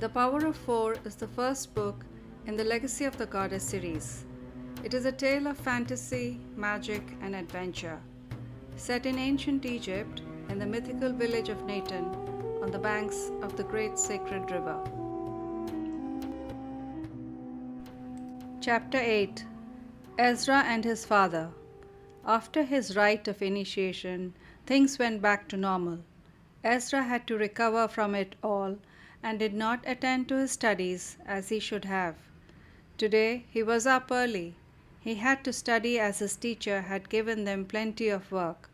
The Power of Four is the first book in the Legacy of the Goddess series. It is a tale of fantasy, magic, and adventure, set in ancient Egypt in the mythical village of Neten on the banks of the great sacred river. Chapter 8. Ezra and his father. After his rite of initiation, things went back to normal. Ezra had to recover from it all and did not attend to his studies as he should have. Today he was up early. He had to study as his teacher had given them plenty of work.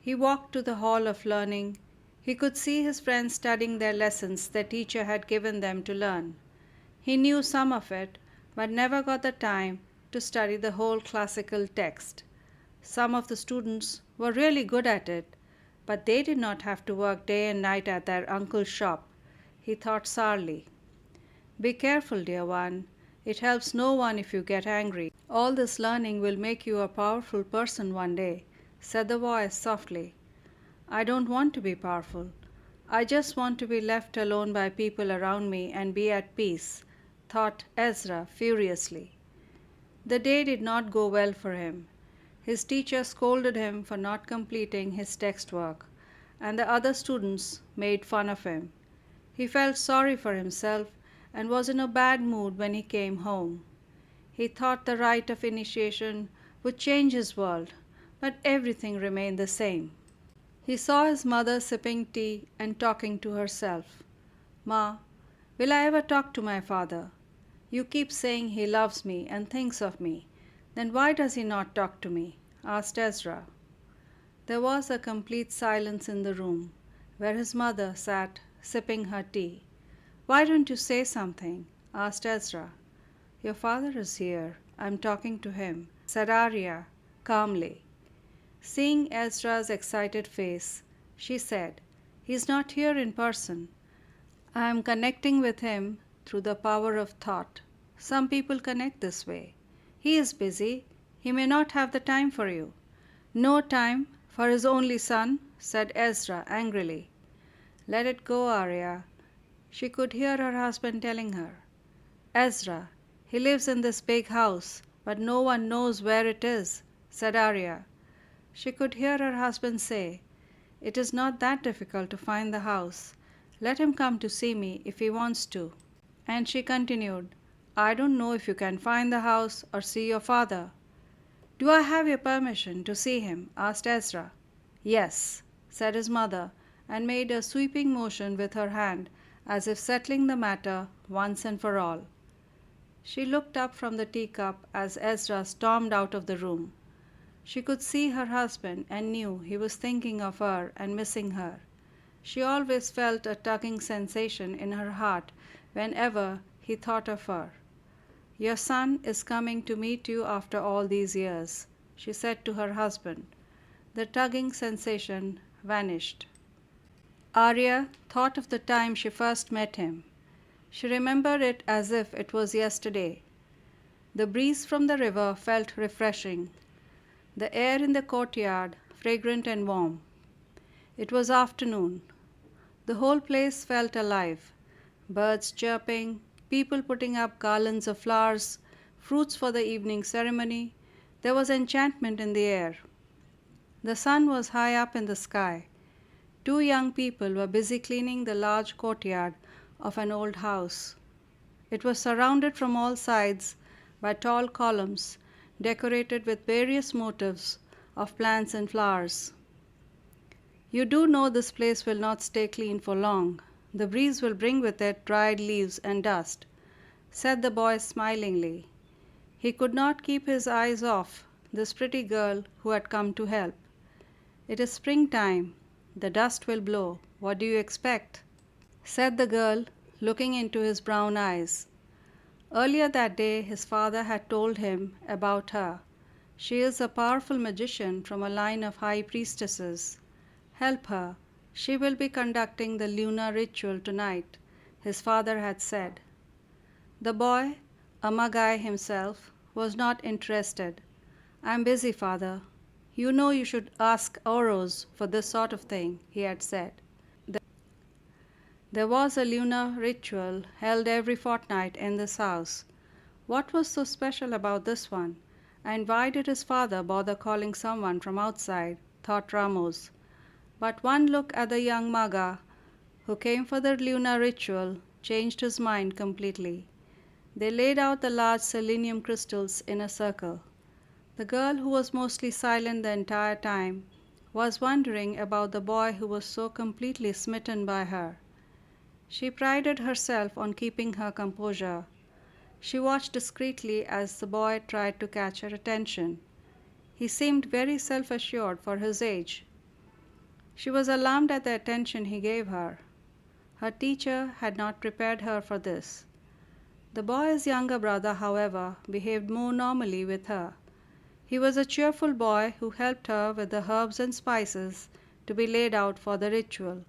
He walked to the hall of learning. He could see his friends studying their lessons their teacher had given them to learn. He knew some of it, but never got the time to study the whole classical text. Some of the students were really good at it, but they did not have to work day and night at their uncle's shop. He thought sourly. Be careful, dear one. It helps no one if you get angry. All this learning will make you a powerful person one day, said the voice softly. I don't want to be powerful. I just want to be left alone by people around me and be at peace, thought Ezra furiously. The day did not go well for him. His teacher scolded him for not completing his text work, and the other students made fun of him. He felt sorry for himself and was in a bad mood when he came home. He thought the rite of initiation would change his world, but everything remained the same. He saw his mother sipping tea and talking to herself. Ma, will I ever talk to my father? You keep saying he loves me and thinks of me. Then why does he not talk to me? Asked Ezra. There was a complete silence in the room, where his mother sat sipping her tea. Why don't you say something? Asked Ezra. Your father is here. I'm talking to him, said Arya calmly. Seeing Ezra's excited face, she said, He's not here in person. I am connecting with him through the power of thought. Some people connect this way. He is busy. He may not have the time for you. No time for his only son, said Ezra angrily. Let it go, Arya. She could hear her husband telling her. Ezra, he lives in this big house, but no one knows where it is, said Arya. She could hear her husband say, It is not that difficult to find the house. Let him come to see me if he wants to. And she continued, I don't know if you can find the house or see your father. Do I have your permission to see him? Asked Ezra. Yes, said his mother, and made a sweeping motion with her hand as if settling the matter once and for all. She looked up from the teacup as Ezra stormed out of the room. She could see her husband and knew he was thinking of her and missing her. She always felt a tugging sensation in her heart whenever he thought of her. Your son is coming to meet you after all these years, she said to her husband. The tugging sensation vanished. Arya thought of the time she first met him. She remembered it as if it was yesterday. The breeze from the river felt refreshing. The air in the courtyard fragrant and warm. It was afternoon. The whole place felt alive. Birds chirping, people putting up garlands of flowers, fruits for the evening ceremony. There was enchantment in the air. The sun was high up in the sky. Two young people were busy cleaning the large courtyard of an old house. It was surrounded from all sides by tall columns decorated with various motifs of plants and flowers. You do know this place will not stay clean for long. The breeze will bring with it dried leaves and dust, said the boy smilingly. He could not keep his eyes off this pretty girl who had come to help. It is springtime. The dust will blow. What do you expect? Said the girl, looking into his brown eyes. Earlier that day his father had told him about her. She is a powerful magician from a line of high priestesses. Help her. She will be conducting the lunar ritual tonight, his father had said. The boy, a Magi himself, was not interested. I am busy, father. You know you should ask Oros for this sort of thing, he had said. There was a lunar ritual held every fortnight in this house. What was so special about this one? And why did his father bother calling someone from outside? Thought Ramos. But one look at the young Maga who came for the lunar ritual changed his mind completely. They laid out the large selenium crystals in a circle. The girl, who was mostly silent the entire time, was wondering about the boy who was so completely smitten by her. She prided herself on keeping her composure. She watched discreetly as the boy tried to catch her attention. He seemed very self-assured for his age. She was alarmed at the attention he gave her. Her teacher had not prepared her for this. The boy's younger brother, however, behaved more normally with her. He was a cheerful boy who helped her with the herbs and spices to be laid out for the ritual.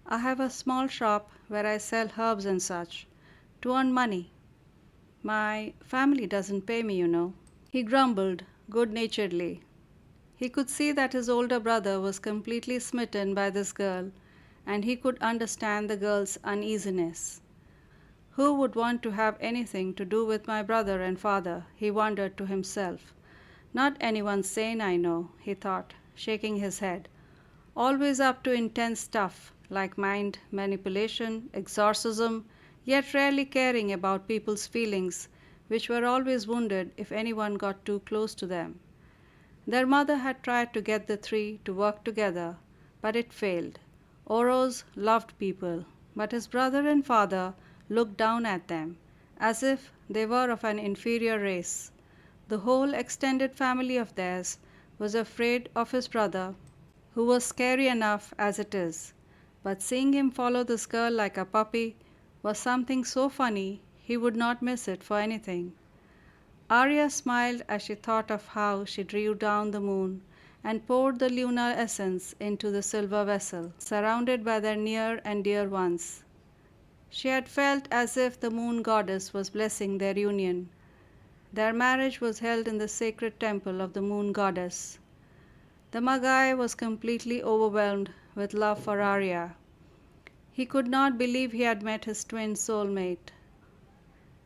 "I have a small shop where I sell herbs and such, to earn money. My family doesn't pay me, you know," he grumbled good-naturedly. He could see that his older brother was completely smitten by this girl, and he could understand the girl's uneasiness. "Who would want to have anything to do with my brother and father?" he wondered to himself. "Not anyone sane, I know," he thought, shaking his head. "Always up to intense stuff like mind manipulation, exorcism, yet rarely caring about people's feelings, which were always wounded if anyone got too close to them." Their mother had tried to get the three to work together, but it failed. Oros loved people, but his brother and father looked down at them, as if they were of an inferior race. The whole extended family of theirs was afraid of his brother, who was scary enough as it is. But seeing him follow this girl like a puppy was something so funny he would not miss it for anything. Arya smiled as she thought of how she drew down the moon and poured the lunar essence into the silver vessel, surrounded by their near and dear ones. She had felt as if the moon goddess was blessing their union. Their marriage was held in the sacred temple of the moon goddess. The Magai was completely overwhelmed with love for Arya. He could not believe he had met his twin soulmate.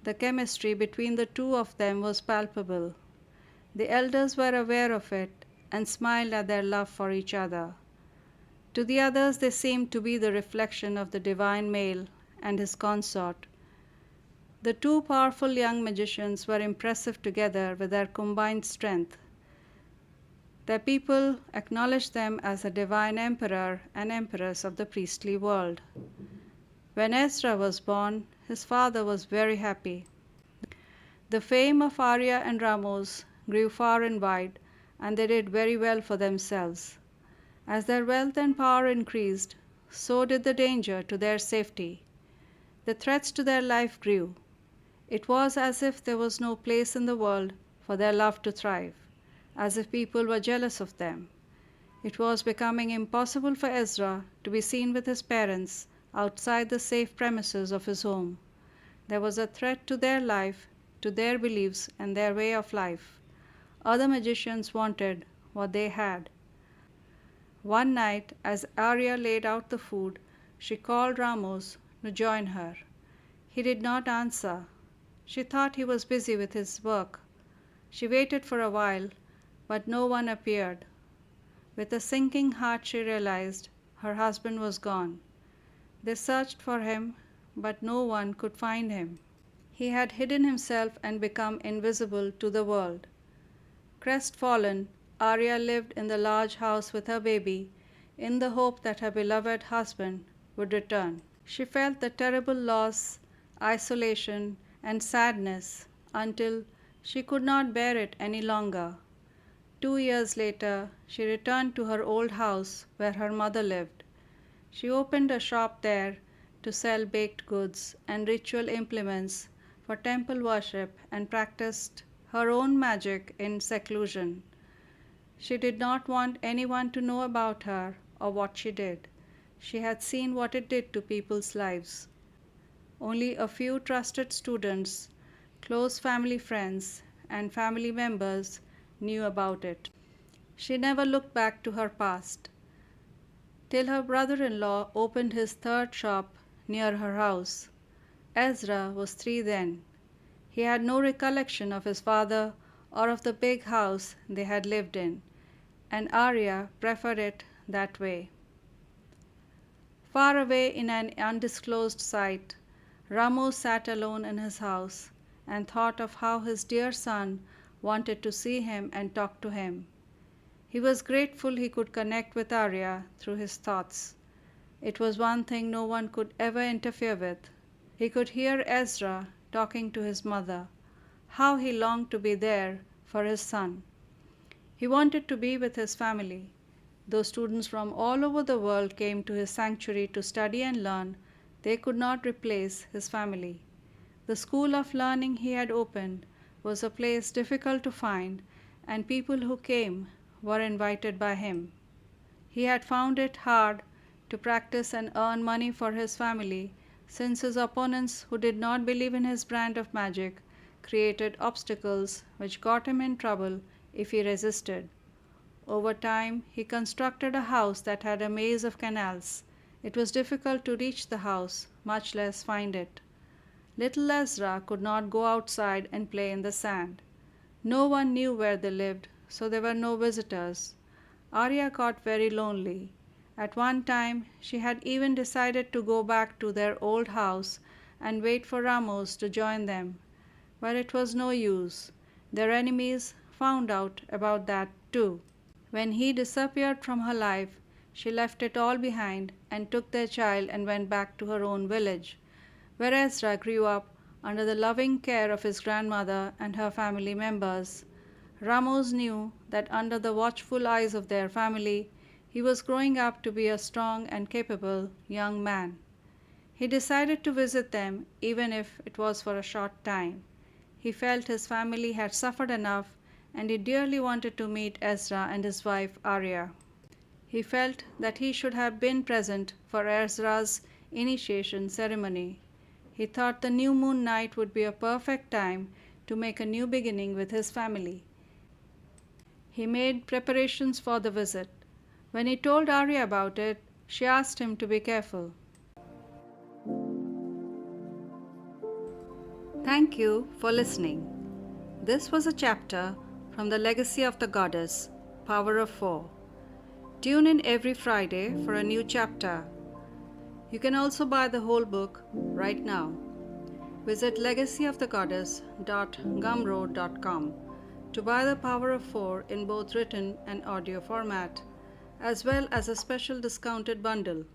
The chemistry between the two of them was palpable. The elders were aware of it and smiled at their love for each other. To the others they seemed to be the reflection of the divine male and his consort. The two powerful young magicians were impressive together with their combined strength. Their people acknowledged them as the divine emperor and empress of the priestly world. When Ezra was born, his father was very happy. The fame of Arya and Ramos grew far and wide, and they did very well for themselves. As their wealth and power increased, so did the danger to their safety. The threats to their life grew. It was as if there was no place in the world for their love to thrive, as if people were jealous of them. It was becoming impossible for Ezra to be seen with his parents outside the safe premises of his home. There was a threat to their life, to their beliefs and their way of life. Other magicians wanted what they had. One night, as Arya laid out the food, she called Ramos to join her. He did not answer. She thought he was busy with his work. She waited for a while, but no one appeared. With a sinking heart she realized her husband was gone. They searched for him, but no one could find him. He had hidden himself and become invisible to the world. Crestfallen, Arya lived in the large house with her baby, in the hope that her beloved husband would return. She felt the terrible loss, isolation, and sadness until she could not bear it any longer. 2 years later, she returned to her old house where her mother lived. She opened a shop there to sell baked goods and ritual implements for temple worship and practiced her own magic in seclusion. She did not want anyone to know about her or what she did. She had seen what it did to people's lives. Only a few trusted students, close family friends, and family members knew about it. She never looked back to her past, till her brother-in-law opened his third shop near her house. Ezra was 3 then. He had no recollection of his father or of the big house they had lived in, and Arya preferred it that way. Far away in an undisclosed site, Ramos sat alone in his house and thought of how his dear son wanted to see him and talk to him. He was grateful he could connect with Arya through his thoughts. It was one thing no one could ever interfere with. He could hear Ezra talking to his mother. How he longed to be there for his son. He wanted to be with his family. Though students from all over the world came to his sanctuary to study and learn, they could not replace his family. The school of learning he had opened was a place difficult to find, and people who came were invited by him. He had found it hard to practice and earn money for his family, since his opponents, who did not believe in his brand of magic, created obstacles which got him in trouble if he resisted. Over time, he constructed a house that had a maze of canals. It was difficult to reach the house, much less find it. Little Ezra could not go outside and play in the sand. No one knew where they lived, so there were no visitors. Arya got very lonely. At one time, she had even decided to go back to their old house and wait for Ramos to join them. But it was no use. Their enemies found out about that too. When he disappeared from her life, she left it all behind and took their child and went back to her own village, where Ezra grew up under the loving care of his grandmother and her family members. Ramos knew that under the watchful eyes of their family, he was growing up to be a strong and capable young man. He decided to visit them, even if it was for a short time. He felt his family had suffered enough, and he dearly wanted to meet Ezra and his wife Arya. He felt that he should have been present for Ezra's initiation ceremony. He thought the new moon night would be a perfect time to make a new beginning with his family. He made preparations for the visit. When he told Arya about it, she asked him to be careful. Thank you for listening. This was a chapter from The Legacy of the Goddess, Power of Four. Tune in every Friday for a new chapter. You can also buy the whole book right now. Visit legacyofthegoddess.gumroad.com to buy The Power of Four in both written and audio format, as well as a special discounted bundle.